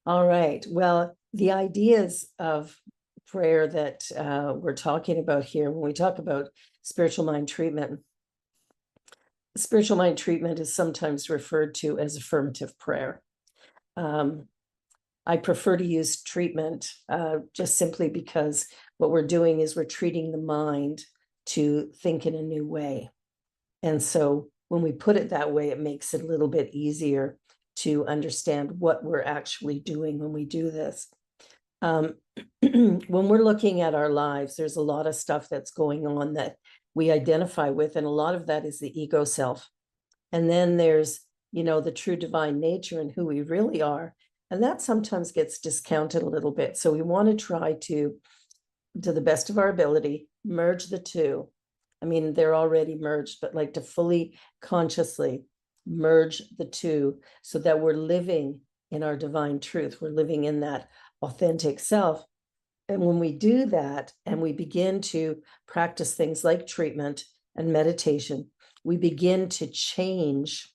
All right. Well, the ideas of prayer that we're talking about here, when we talk about spiritual mind treatment is sometimes referred to as affirmative prayer. I prefer to use treatment just simply because what we're doing is we're treating the mind to think in a new way. And so when we put it that way, it makes it a little bit easier to understand what we're actually doing when we do this. When we're looking at our lives, there's a lot of stuff that's going on that we identify with, and a lot of that is the ego self. And then there's, the true divine nature and who we really are. And that sometimes gets discounted a little bit. So we want to try to the best of our ability, merge the two. I mean, they're already merged, but like to fully consciously merge the two so that we're living in our divine truth. We're living in that authentic self. And when we do that and we begin to practice things like treatment and meditation, we begin to change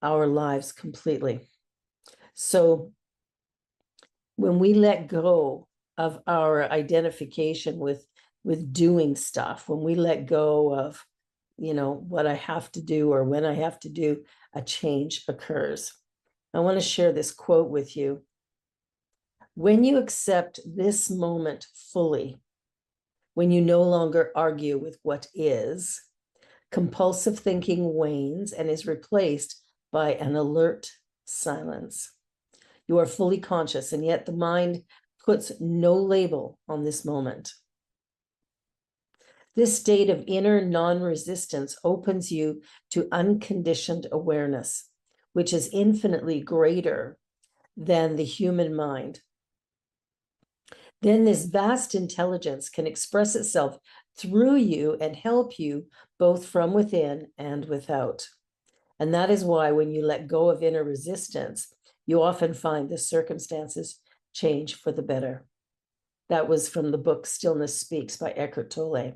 our lives completely. So when we let go of our identification with doing stuff, when we let go of, what I have to do or when I have to do, a change occurs. I want to share this quote with you. When you accept this moment fully, when you no longer argue with what is, compulsive thinking wanes and is replaced by an alert silence. You are fully conscious, and yet the mind puts no label on this moment. This state of inner non-resistance opens you to unconditioned awareness, which is infinitely greater than the human mind. Then this vast intelligence can express itself through you and help you both from within and without. And that is why when you let go of inner resistance, you often find the circumstances change for the better. That was from the book Stillness Speaks by Eckhart Tolle.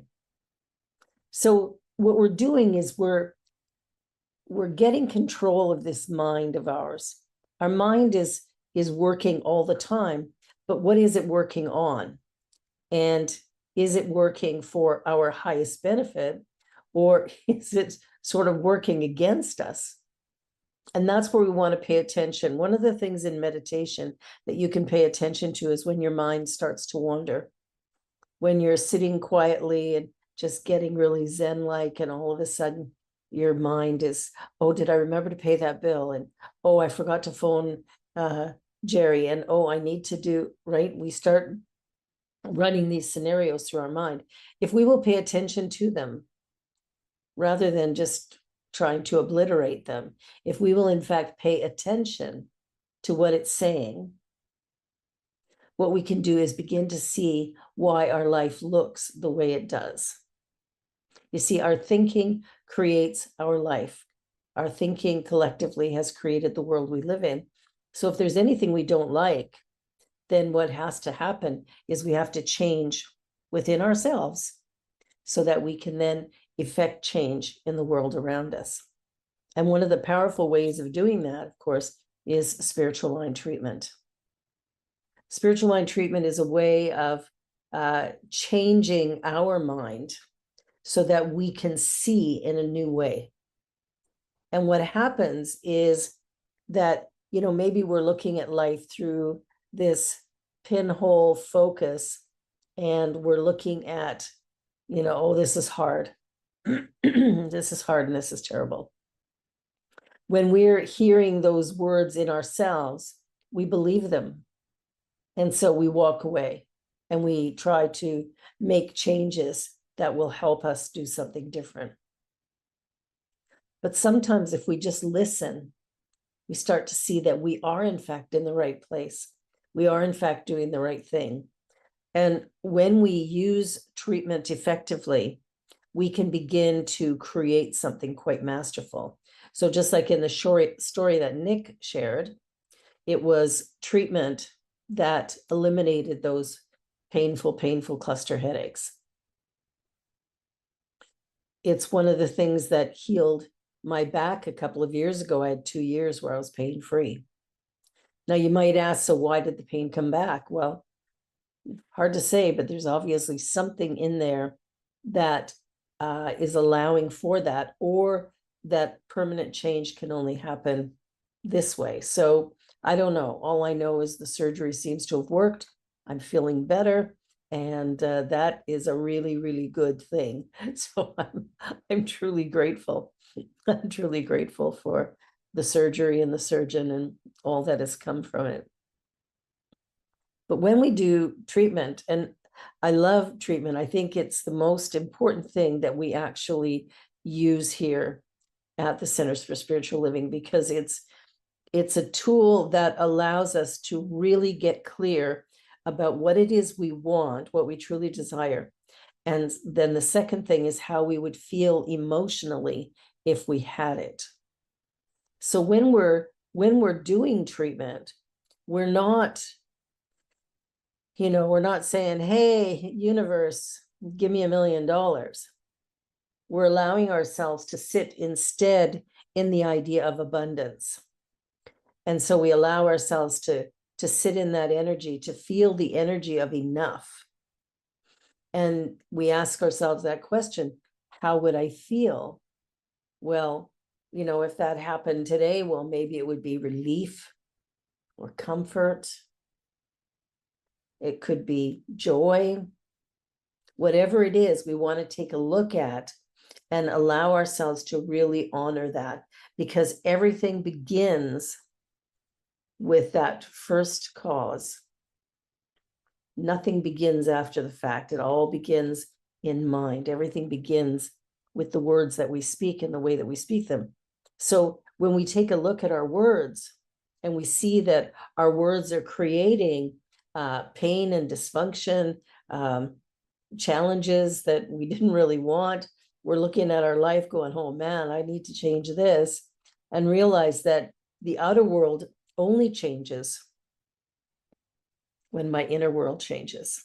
So what we're doing is we're getting control of this mind of ours. Our mind is working all the time, but what is it working on? And is it working for our highest benefit, or is it sort of working against us? And that's where we want to pay attention. One of the things in meditation that you can pay attention to is when your mind starts to wander, when you're sitting quietly and just getting really Zen-like, and all of a sudden your mind is, oh, did I remember to pay that bill? And, oh, I forgot to phone Jerry. And, oh, I need to do, right? We start running these scenarios through our mind. If we will pay attention to them, rather than just trying to obliterate them, if we will in fact pay attention to what it's saying, what we can do is begin to see why our life looks the way it does. You see, our thinking creates our life. Our thinking collectively has created the world we live in. So if there's anything we don't like, then what has to happen is we have to change within ourselves so that we can then effect change in the world around us. And one of the powerful ways of doing that, of course, is spiritual mind treatment. Spiritual mind treatment is a way of changing our mind so that we can see in a new way. And what happens is that, maybe we're looking at life through this pinhole focus, and we're looking at, oh, this is hard. This is hard and this is terrible. When we're hearing those words in ourselves, we believe them. And so we walk away and we try to make changes that will help us do something different. But sometimes if we just listen, we start to see that we are in fact in the right place. We are in fact doing the right thing. And when we use treatment effectively, we can begin to create something quite masterful. So just like in the short story that Nick shared, it was treatment that eliminated those painful cluster headaches. It's one of the things that healed my back a couple of years ago. I had 2 years where I was pain-free. Now you might ask, so why did the pain come back? Well, hard to say, but there's obviously something in there that is allowing for that, or that permanent change can only happen this way. So I don't know. All I know is the surgery seems to have worked. I'm feeling better, and that is a really, really good thing. So I'm truly grateful. I'm truly grateful for the surgery and the surgeon and all that has come from it. But when we do treatment, and I love treatment, I think it's the most important thing that we actually use here at the Centers for Spiritual Living, because it's a tool that allows us to really get clear about what it is we want, what we truly desire. And then the second thing is how we would feel emotionally if we had it. So when we're doing treatment, we're not saying, hey, universe, give me $1 million. We're allowing ourselves to sit instead in the idea of abundance. And so we allow ourselves to sit in that energy, to feel the energy of enough. And we ask ourselves that question, how would I feel? Well, if that happened today, well, maybe it would be relief or comfort. It could be joy. Whatever it is, we want to take a look at and allow ourselves to really honor that, because everything begins with that first cause. Nothing begins after the fact. It all begins in mind. Everything begins with the words that we speak and the way that we speak them. So when we take a look at our words and we see that our words are creating pain and dysfunction, challenges that we didn't really want, we're looking at our life going, oh man, I need to change this, and realize that the outer world only changes when my inner world changes.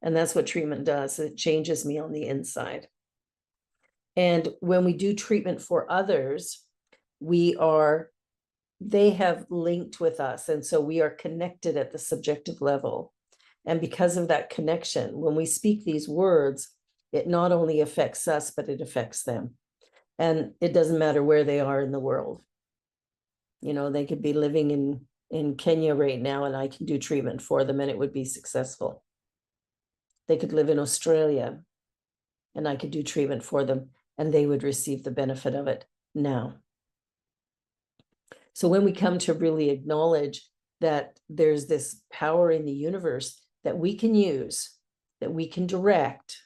And that's what treatment does. It changes me on the inside. And when we do treatment for others, they have linked with us. And so we are connected at the subjective level. And because of that connection, when we speak these words, it not only affects us, but it affects them. And it doesn't matter where they are in the world. They could be living in Kenya right now, and I can do treatment for them and it would be successful. They could live in Australia and I could do treatment for them and they would receive the benefit of it now. So when we come to really acknowledge that there's this power in the universe that we can use, that we can direct,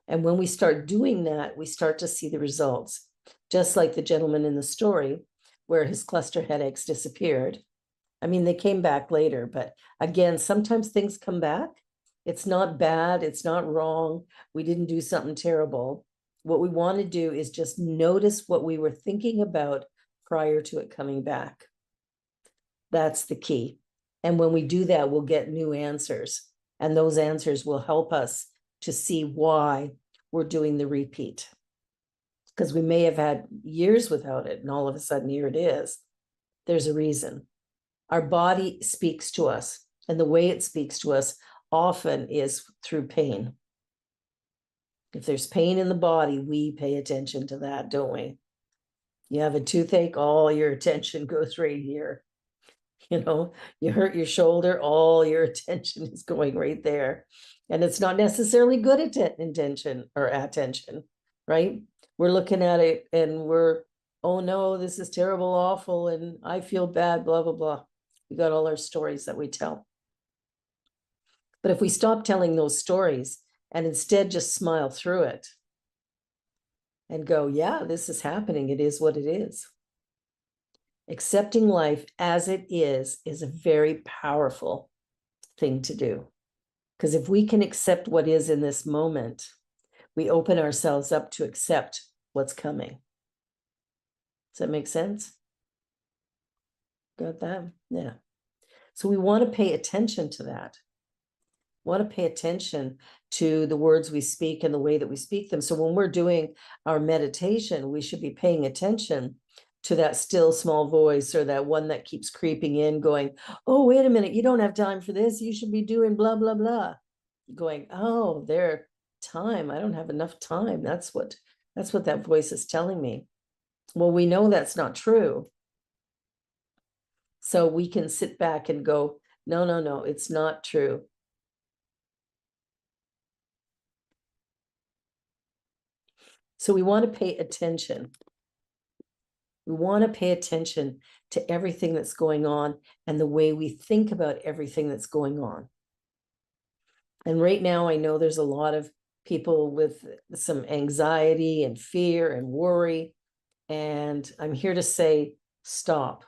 and when we start doing that, we start to see the results. Just like the gentleman in the story where his cluster headaches disappeared. I mean, they came back later, but again, sometimes things come back. It's not bad. It's not wrong. We didn't do something terrible. What we want to do is just notice what we were thinking about prior to it coming back. That's the key. And when we do that, we'll get new answers. And those answers will help us to see why we're doing the repeat. Because we may have had years without it, and all of a sudden, here it is. There's a reason. Our body speaks to us, and the way it speaks to us often is through pain. If there's pain in the body, we pay attention to that, don't we? You have a toothache, all your attention goes right here. You hurt your shoulder, all your attention is going right there. And it's not necessarily good intention or attention, right? We're looking at it and oh no, this is terrible, awful, and I feel bad, blah, blah, blah. We got all our stories that we tell. But if we stop telling those stories and instead just smile through it and go, yeah, this is happening. It is what it is. Accepting life as it is a very powerful thing to do. Because if we can accept what is in this moment, we open ourselves up to accept what's coming. Does that make sense? Got that? Yeah. So we want to pay attention to that. We want to pay attention to the words we speak and the way that we speak them. So when we're doing our meditation, we should be paying attention to that still small voice, or that one that keeps creeping in going, oh, wait a minute, you don't have time for this. You should be doing blah, blah, blah. Going, oh, their time. I don't have enough time. That's what that voice is telling me. Well, we know that's not true. So we can sit back and go, no, no, no, it's not true. So we want to pay attention. We want to pay attention to everything that's going on and the way we think about everything that's going on. And right now, I know there's a lot of people with some anxiety and fear and worry. And I'm here to say, stop.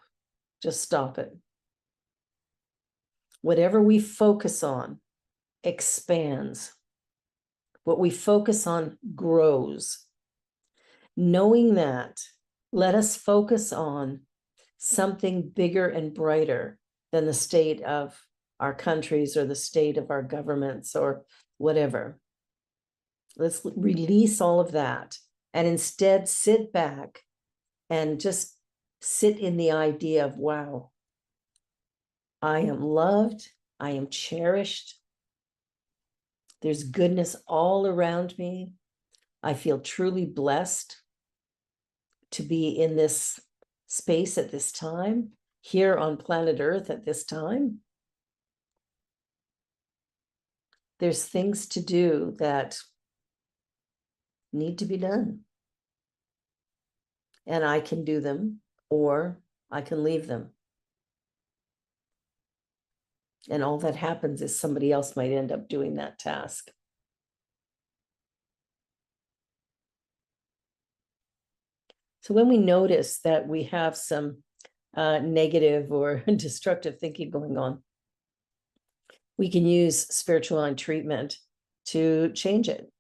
Just stop it. Whatever we focus on expands. What we focus on grows. Knowing that, let us focus on something bigger and brighter than the state of our countries or the state of our governments or whatever. Let's release all of that and instead sit back and just sit in the idea of, wow, I am loved, I am cherished, there's goodness all around me, I feel truly blessed to be in this space at this time, here on planet Earth at this time. There's things to do that need to be done. And I can do them, or I can leave them. And all that happens is somebody else might end up doing that task. So when we notice that we have some negative or destructive thinking going on, we can use spiritual line treatment to change it.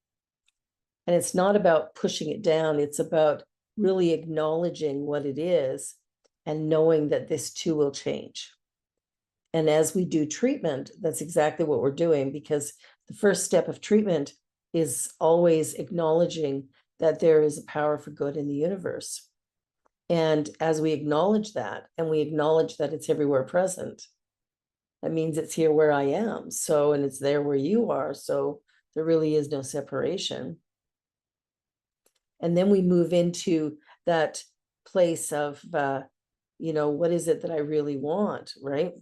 And it's not about pushing it down. It's about really acknowledging what it is and knowing that this too will change. And as we do treatment, that's exactly what we're doing, because the first step of treatment is always acknowledging that there is a power for good in the universe. And as we acknowledge that, and we acknowledge that it's everywhere present, that means it's here where I am. So, and it's there where you are. So there really is no separation. And then we move into that place of, what is it that I really want, right?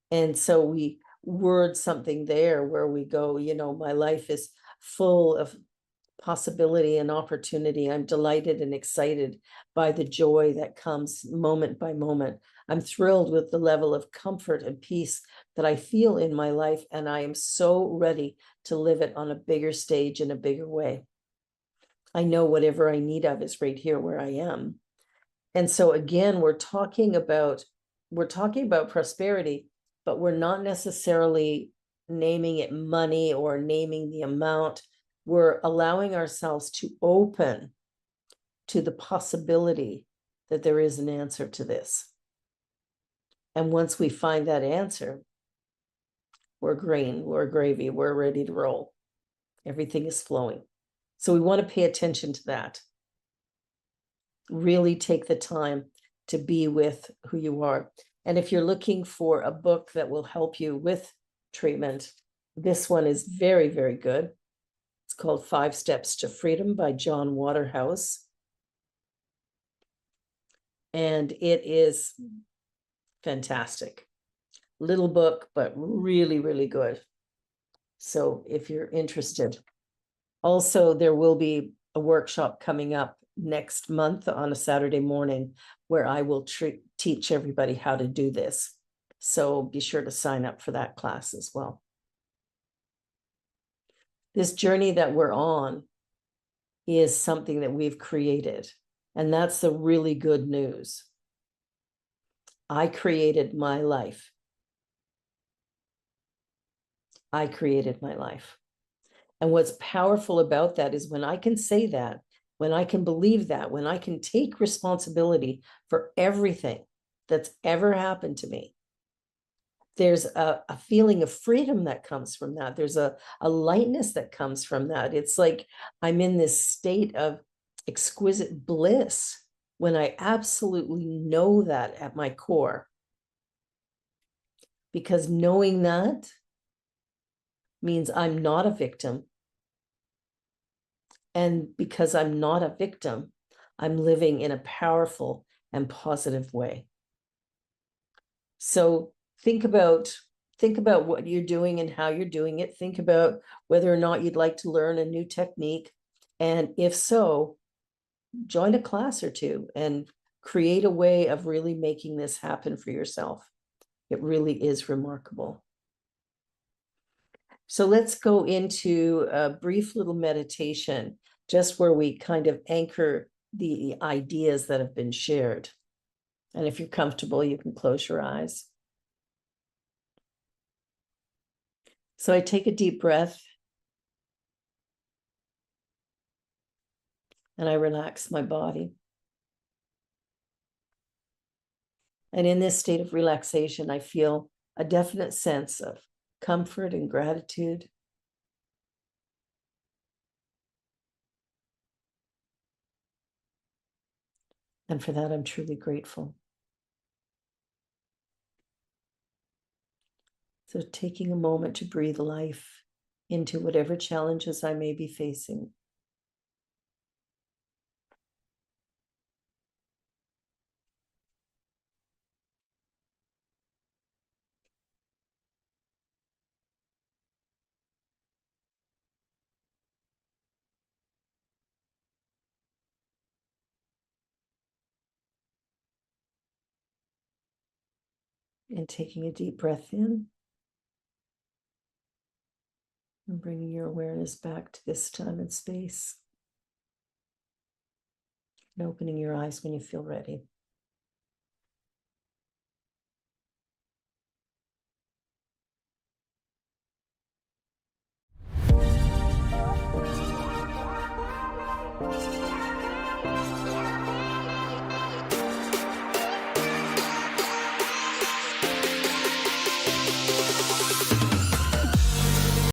And so we word something there where we go, my life is full of possibility and opportunity. I'm delighted and excited by the joy that comes moment by moment. I'm thrilled with the level of comfort and peace that I feel in my life, and I am so ready to live it on a bigger stage in a bigger way. I know whatever I need of is right here where I am. And so again, we're talking about prosperity, but we're not necessarily naming it money or naming the amount. We're allowing ourselves to open to the possibility that there is an answer to this. And once we find that answer, we're green, we're gravy, we're ready to roll. Everything is flowing. So we want to pay attention to that. Really take the time to be with who you are. And if you're looking for a book that will help you with treatment, this one is very, very good. It's called 5 Steps to Freedom by John Waterhouse. And it is fantastic. Little book, but really, really good. So if you're interested. Also, there will be a workshop coming up next month on a Saturday morning where I will teach everybody how to do this. So be sure to sign up for that class as well. This journey that we're on is something that we've created, and that's the really good news. I created my life. I created my life. And what's powerful about that is when I can say that, when I can believe that, when I can take responsibility for everything that's ever happened to me, there's a feeling of freedom that comes from that. There's a lightness that comes from that. It's like I'm in this state of exquisite bliss when I absolutely know that at my core. Because knowing that means I'm not a victim. And because I'm not a victim, I'm living in a powerful and positive way. So think about what you're doing and how you're doing it. Think about whether or not you'd like to learn a new technique. And if so, join a class or two and create a way of really making this happen for yourself. It really is remarkable. So let's go into a brief little meditation, just where we kind of anchor the ideas that have been shared. And if you're comfortable, you can close your eyes. So I take a deep breath and I relax my body. And in this state of relaxation, I feel a definite sense of comfort and gratitude. And for that, I'm truly grateful. So taking a moment to breathe life into whatever challenges I may be facing. And taking a deep breath in and bringing your awareness back to this time and space. And opening your eyes when you feel ready.